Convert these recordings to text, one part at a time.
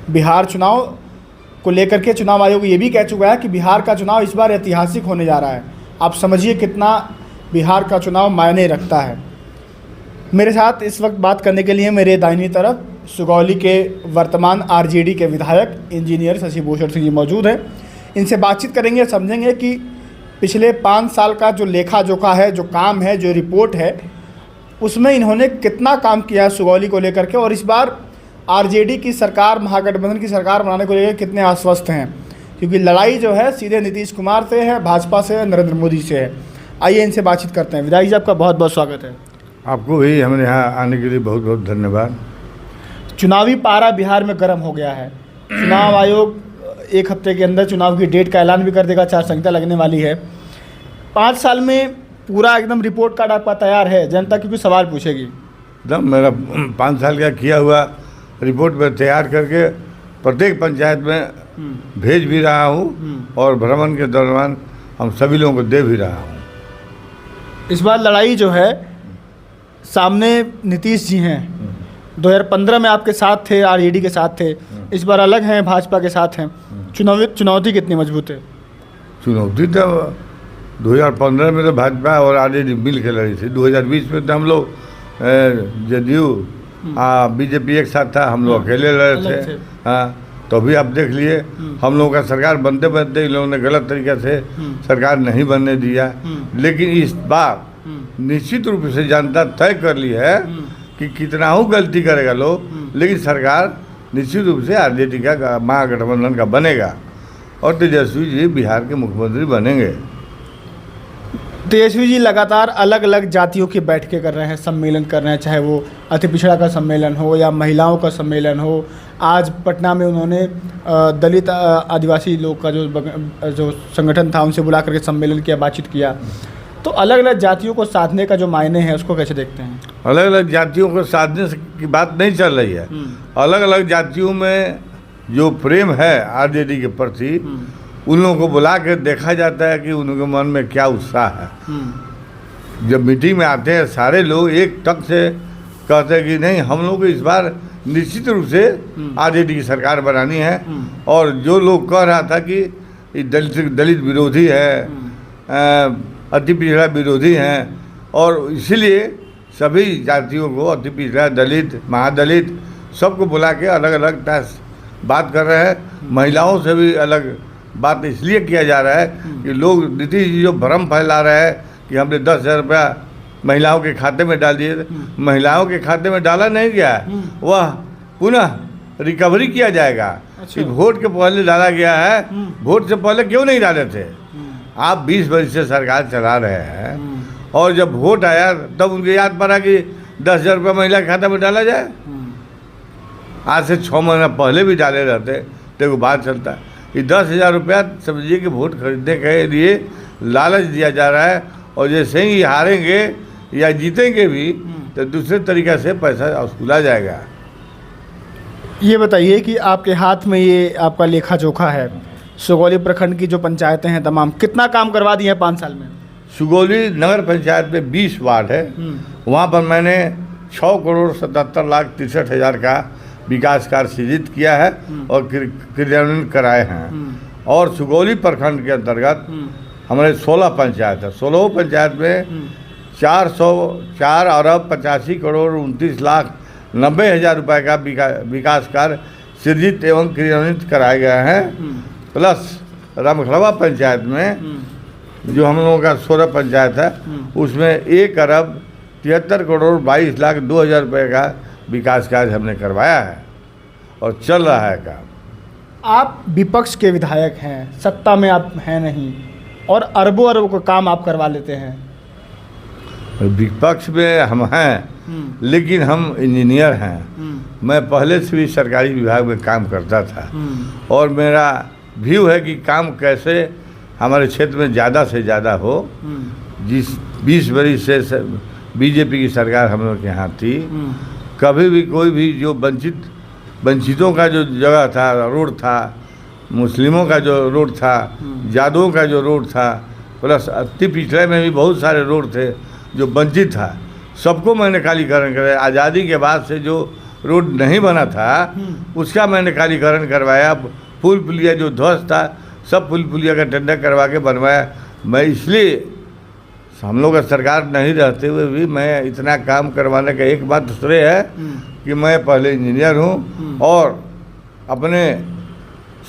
बिहार चुनाव को लेकर के चुनाव आयोग ये भी कह चुका है कि बिहार का चुनाव इस बार ऐतिहासिक होने जा रहा है। आप समझिए कितना बिहार का चुनाव मायने रखता है। मेरे साथ इस वक्त बात करने के लिए मेरे दाहिनी तरफ सुगौली के वर्तमान आरजेडी के विधायक इंजीनियर शशि भूषण सिंह जी मौजूद हैं। इनसे बातचीत करेंगे, समझेंगे कि पिछले 5 साल का जो लेखा जोखा है, जो काम है, जो रिपोर्ट है, उसमें इन्होंने कितना काम किया है सुगौली को लेकर के, और इस बार आरजेडी की सरकार, महागठबंधन की सरकार बनाने को लेकर कितने आश्वस्त हैं, क्योंकि लड़ाई जो है सीधे नीतीश कुमार से है, भाजपा से है, नरेंद्र मोदी से है। आइए इनसे बातचीत करते हैं। विधायक जी, आपका बहुत बहुत स्वागत है। आपको भी हमारे यहाँ आने के लिए बहुत बहुत धन्यवाद। चुनावी पारा बिहार में गर्म हो गया है। चुनाव आयोग 1 हफ्ते के अंदर चुनाव की डेट का ऐलान भी कर देगा, आचार संहिता लगने वाली है। 5 साल में पूरा एकदम रिपोर्ट कार्ड आपका तैयार है, जनता क्योंकि सवाल पूछेगी। एकदम मेरा 5 साल का किया हुआ रिपोर्ट में तैयार करके प्रत्येक पंचायत में भेज भी रहा हूँ और भ्रमण के दौरान हम सभी लोगों को दे भी रहा हूँ। इस बार लड़ाई जो है, सामने नीतीश जी हैं, 2015 में आपके साथ थे, आरजेडी के साथ थे, इस बार अलग हैं, भाजपा के साथ हैं। चुनौती कितनी मजबूत है? चुनौती तो 2015 में तो भाजपा और आरजेडी मिल के लड़ी थी। 2020 में तो हम लोग जदयू बीजेपी एक साथ था, हम लोग अकेले लड़े थे। हाँ, तो अभी आप देख लिए हम लोगों का सरकार बनते बनते इन लोगों ने गलत तरीके से सरकार नहीं बनने दिया। लेकिन इस बार निश्चित रूप से जनता तय कर ली है कि कितना हो गलती करेगा लोग, लेकिन सरकार निश्चित रूप से आरजेडी का महागठबंधन का बनेगा और तेजस्वी जी बिहार के मुख्यमंत्री बनेंगे। तेजस्वी जी लगातार अलग अलग जातियों की बैठकें कर रहे हैं, सम्मेलन कर रहे हैं, चाहे वो अति पिछड़ा का सम्मेलन हो या महिलाओं का सम्मेलन हो। आज पटना में उन्होंने दलित आदिवासी लोग का जो संगठन था उनसे बुला करके सम्मेलन किया, बातचीत किया। तो अलग अलग जातियों को साधने का जो मायने है उसको कैसे देखते हैं? अलग अलग जातियों को साधने की बात नहीं चल रही है। अलग अलग जातियों में जो प्रेम है आरजेडी के प्रति, उन लोगों को बुला के देखा जाता है कि उनके मन में क्या उत्साह है। जब मीटिंग में आते हैं सारे लोग एक टक से कहते हैं कि नहीं, हम लोग को इस बार निश्चित रूप से आरजेडी की सरकार बनानी है। और जो लोग कह रहा था कि दलित विरोधी है, अति पिछड़ा विरोधी हैं, और इसीलिए सभी जातियों को, अति पिछड़ा, दलित, महादलित, सबको बुला के अलग अलग बात कर रहे हैं। महिलाओं से भी अलग बात इसलिए किया जा रहा है कि लोग नीतीश जी जो भ्रम फैला रहे हैं कि हमने 10,000 रुपया महिलाओं के खाते में डाल दिए। महिलाओं के खाते में डाला नहीं गया, वह पुनः रिकवरी किया जाएगा। अच्छा। वोट के पहले डाला गया है, वोट से पहले क्यों नहीं डाले थे? आप 20 वर्ष से सरकार चला रहे हैं और जब वोट आया तब उनके याद पड़ा कि 10,000 रुपये महिला के खाता में डाला जाए। आज से 6 महीना पहले भी डाले रहते तो बात चलता है। ये 10,000 रुपया समझिए कि वोट खरीदने के लिए लालच दिया जा रहा है, और जैसे ही हारेंगे या जीतेंगे भी तो दूसरे तरीक़े से पैसा वसूला जाएगा। ये बताइए कि आपके हाथ में ये आपका लेखा जोखा है, सुगौली प्रखंड की जो पंचायतें हैं तमाम, कितना काम करवा दिए हैं 5 साल में? सुगौली नगर पंचायत में 20 वार्ड है, वहाँ पर मैंने 6,77,63,000 का विकास कार्य सृजित किया है और क्रियान्वित कराए हैं। और सुगौली प्रखंड के अंतर्गत हमारे 16 पंचायत है। 16 पंचायत में 404,85,29,90,000 रुपये का विकास कार्य सृजित एवं क्रियान्वित कराए गए हैं। प्लस रामखड़वा पंचायत में जो हम लोगों का 16 पंचायत है, उसमें 1,73,22,02,000 रुपये का विकास कार्य हमने करवाया है और चल रहा है काम। आप विपक्ष के विधायक हैं, सत्ता में आप हैं नहीं, और अरबों अरबों का काम आप करवा लेते हैं। विपक्ष में हम हैं, लेकिन हम इंजीनियर हैं। मैं पहले से भी सरकारी विभाग में काम करता था और मेरा व्यू है कि काम कैसे हमारे क्षेत्र में ज़्यादा से ज़्यादा हो। जिस 20 वर्ष से बीजेपी की सरकार हम लोग के यहाँ थी, कभी भी कोई भी जो वंचितों का जो जगह था, रोड था, मुस्लिमों का जो रोड था, यादवों का जो रोड था, प्लस अति पिछड़े में भी बहुत सारे रोड थे जो वंचित था, सबको मैंने कालीकरण कराया। आज़ादी के बाद से जो रोड नहीं बना था उसका मैंने कालीकरण करवाया। पुल पुलिया जो ध्वस्त था सब पुल पुलिया का टेंडर करवा के बनवाया। मैं इसलिए हम लोग का सरकार नहीं रहते हुए भी मैं इतना काम करवाने का एक बात श्रेय है कि मैं पहले इंजीनियर हूँ और अपने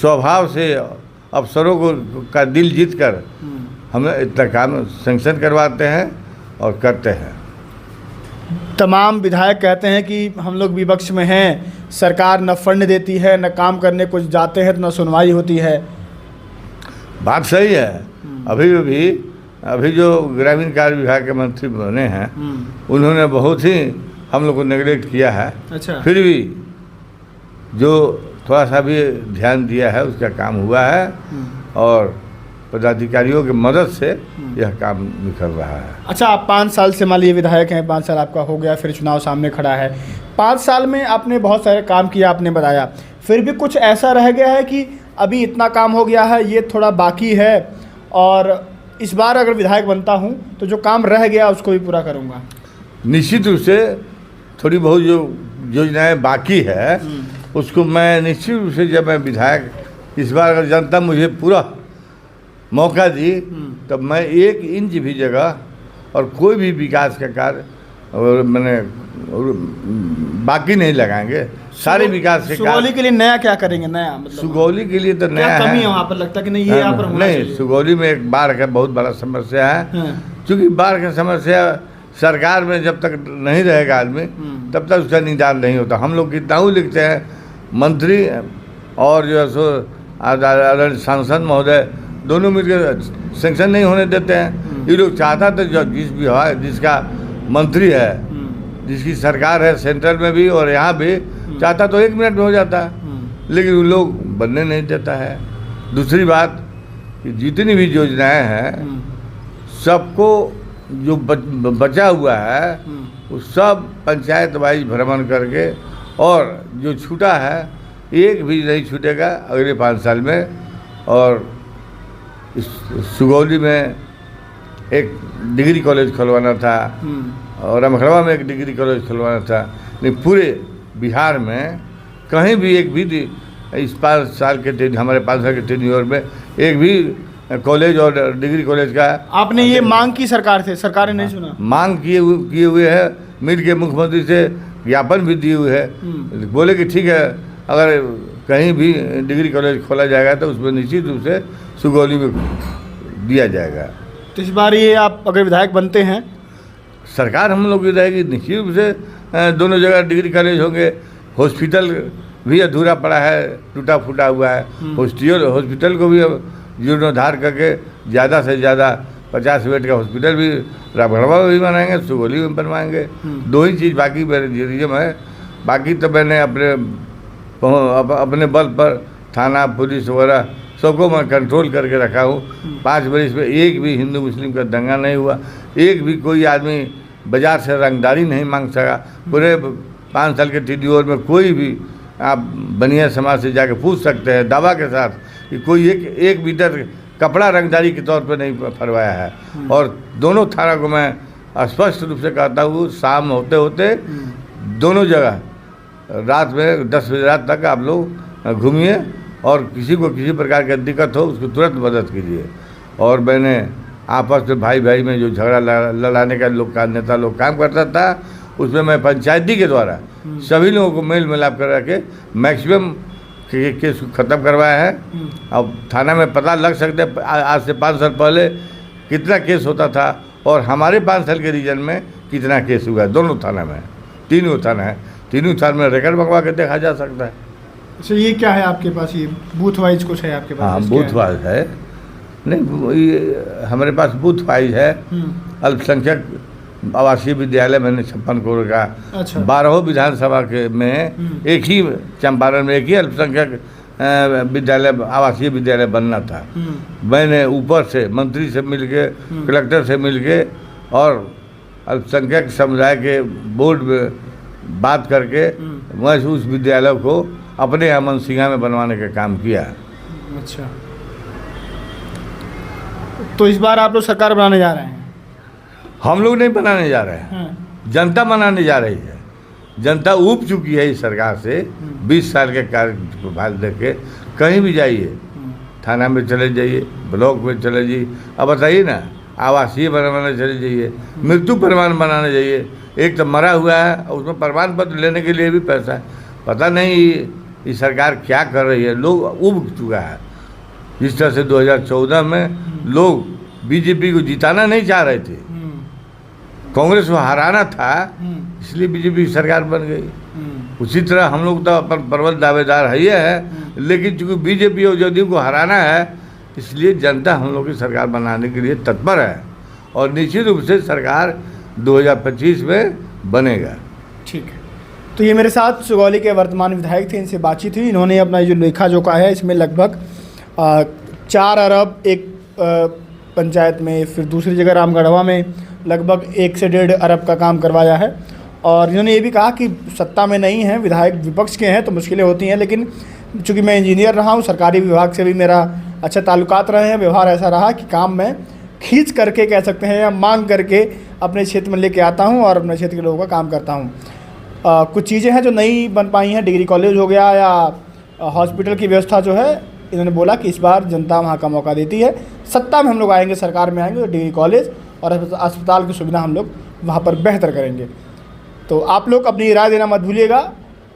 स्वभाव से अफसरों का दिल जीत कर हम इतना काम सैंक्शन करवाते हैं और करते हैं। तमाम विधायक कहते हैं कि हम लोग विपक्ष में हैं, सरकार न फंड देती है, न काम करने कुछ जाते हैं तो न सुनवाई होती है। बात सही है। अभी जो ग्रामीण कार्य विभाग के मंत्री बने हैं उन्होंने बहुत ही हम लोग को नेगलेक्ट किया है। अच्छा। फिर भी जो थोड़ा सा भी ध्यान दिया है उसका काम हुआ है और पदाधिकारियों की मदद से यह काम निकल रहा है। अच्छा, आप 5 साल से मान लीजिए विधायक हैं, 5 साल आपका हो गया, फिर चुनाव सामने खड़ा है। 5 साल में आपने बहुत सारे काम किया, आपने बताया, फिर भी कुछ ऐसा रह गया है कि अभी इतना काम हो गया है, ये थोड़ा बाकी है और इस बार अगर विधायक बनता हूँ तो जो काम रह गया उसको भी पूरा करूँगा? निश्चित रूप से थोड़ी बहुत जो योजनाएं बाकी है उसको मैं निश्चित रूप से, जब मैं विधायक इस बार अगर जनता मुझे पूरा मौका दी तब मैं 1 इंच भी जगह और कोई भी विकास का कार्य और मैंने बाकी नहीं लगाएंगे। सारे विकास के सुगौली के लिए नया क्या करेंगे? नया मतलब सुगौली के लिए तो नया कमी है वहाँ पर, लगता है कि नहीं ये यहाँ पर होना चाहिए। नहीं, सुगौली में एक बाढ़ का बहुत बड़ा समस्या है। क्योंकि बाढ़ का समस्या सरकार में जब तक नहीं रहेगा आदमी तब तक उसका निदान नहीं होता। हम लोग कितना लिखते हैं, मंत्री और जो है सो सांसद महोदय दोनों मिलकर सेंक्शन नहीं होने देते हैं। ये लोग चाहता तो जो जिस भी है, जिसका मंत्री है, जिसकी सरकार है सेंट्रल में भी और यहाँ भी, चाहता तो 1 मिनट में हो जाता है, लेकिन वो लोग बनने नहीं देता है। दूसरी बात कि जितनी भी योजनाएं हैं सबको जो बचा हुआ है वो सब पंचायत वाइज भ्रमण करके, और जो छूटा है एक भी नहीं छूटेगा अगले 5 साल में। और इस सुगौली में एक डिग्री कॉलेज खुलवाना था और रमखड़वा में एक डिग्री कॉलेज खुलवाना था, लेकिन पूरे बिहार में कहीं भी एक भी इस 5 साल के हमारे 5 साल के टेन्योर में एक भी कॉलेज और डिग्री कॉलेज का आपने ये मांग की सरकार से, सरकार ने नहीं सुना? मांग किए हुए है, मिल के मुख्यमंत्री से ज्ञापन भी दिए हुए है। बोले कि ठीक है अगर कहीं भी डिग्री कॉलेज खोला जाएगा तो उसमें निश्चित रूप से सुगौली में दिया जाएगा। तो इस बार ये आप अगर विधायक बनते हैं, सरकार हम लोग की रहेगी, निश्चित रूप से दोनों जगह डिग्री कॉलेज होंगे। हॉस्पिटल भी अधूरा पड़ा है, टूटा फूटा हुआ है। हॉस्पिटल को भी जीर्णोद्धार करके ज़्यादा से ज़्यादा 50 बेड का हॉस्पिटल भी रमखड़वा में भी बनाएंगे, सुगौली में बनवाएंगे। 2 ही चीज़ बाकी मेरे रिजम है। बाकी तो मैंने अपने बल पर थाना पुलिस वगैरह सबको मैं कंट्रोल करके रखा हूँ। 5 बरस में एक भी हिंदू मुस्लिम का दंगा नहीं हुआ, एक भी कोई आदमी बाजार से रंगदारी नहीं मांग सका। पूरे 5 साल के टेन्योर में कोई भी आप बनिया समाज से जाके पूछ सकते हैं दावा के साथ कि कोई एक मीटर कपड़ा रंगदारी के तौर पे नहीं फरवाया है। और दोनों थाना को मैं स्पष्ट रूप से कहता हूँ, शाम होते होते दोनों जगह रात में 10 बजे रात तक आप लोग घूमिए और किसी को किसी प्रकार की दिक्कत हो उसको तुरंत मदद कीजिए। और मैंने आपस में भाई भाई में जो झगड़ा लड़ाने का नेता लोग काम करता था उसमें मैं पंचायती के द्वारा सभी लोगों को मेल मिलाप कर के मैक्सिमम केस ख़त्म करवाया है। अब थाना में पता लग सकता है आज से 5 साल पहले कितना केस होता था और हमारे 5 साल के रीजन में कितना केस हुआ है। दोनों थाना में, तीनों थाना है, तीनों थाना में रिकॉर्ड मंगवा के देखा जा सकता है। अच्छा, ये क्या है आपके पास? ये बूथ वाइज कुछ है आपके पास? हाँ, बूथ वाइज है। नहीं, ये हमारे पास बूथ वाइज है। अल्पसंख्यक आवासीय विद्यालय मैंने 56 करोड़ का। अच्छा। 12 विधानसभा के में एक ही चंपारण में एक ही अल्पसंख्यक विद्यालय आवासीय विद्यालय बनना था। मैंने ऊपर से मंत्री से मिलके, कलेक्टर से मिलके और अल्पसंख्यक समुदाय के बोर्ड में बात करके मैं उस विद्यालय को अपने यहाँ मनसिंगा में बनवाने का काम किया। अच्छा, तो इस बार आप लोग सरकार बनाने जा रहे हैं? हम लोग नहीं बनाने जा रहे हैं, जनता बनाने जा रही है। जनता ऊब चुकी है इस सरकार से। 20 साल के कार्यभार देके कहीं भी जाइए, थाना में चले जाइए, ब्लॉक में चले जाइए, अब बताइए ना, आवासीय बनाने चले जाइए, मृत्यु प्रमाण बनाने जाइए, एक तो मरा हुआ है और उसमें प्रमाण पत्र लेने के लिए भी पैसा है। पता नहीं ये सरकार क्या कर रही है, लोग उब चुका है। जिस तरह से 2014 में लोग बीजेपी को जिताना नहीं चाह रहे थे, कांग्रेस को हराना था, इसलिए बीजेपी की सरकार बन गई। उसी तरह हम लोग तो अपन प्रबल दावेदार है ही है, लेकिन चूंकि बीजेपी और जदयू को हराना है, इसलिए जनता हम लोग की सरकार बनाने के लिए तत्पर है और निश्चित रूप से सरकार 2025 में बनेगा। ठीक है, तो ये मेरे साथ सुगौली के वर्तमान विधायक थे, इनसे बातचीत हुई। इन्होंने अपना जो लेखा जोखा है इसमें लगभग 4 अरब एक पंचायत में, फिर दूसरी जगह रामगढ़वा में लगभग 1 से 1.5 अरब का काम करवाया है। और इन्होंने ये भी कहा कि सत्ता में नहीं है, विधायक विपक्ष के हैं तो मुश्किलें होती हैं, लेकिन चूँकि मैं इंजीनियर रहा हूँ, सरकारी विभाग से भी मेरा अच्छा ताल्लुकात रहे हैं, व्यवहार ऐसा रहा कि काम में खींच करके कह सकते हैं या मांग करके अपने क्षेत्र में लेके आता हूँ और अपने क्षेत्र के लोगों का काम करता हूँ। कुछ चीज़ें हैं जो नहीं बन पाई हैं, डिग्री कॉलेज हो गया या हॉस्पिटल की व्यवस्था जो है, इन्होंने बोला कि इस बार जनता वहाँ का मौका देती है, सत्ता में हम लोग आएंगे, सरकार में आएंगे तो डिग्री कॉलेज और अस्पताल की सुविधा हम लोग वहाँ पर बेहतर करेंगे। तो आप लोग अपनी राय देना मत भूलिएगा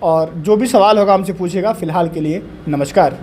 और जो भी सवाल होगा हमसे पूछिएगा। फ़िलहाल के लिए नमस्कार।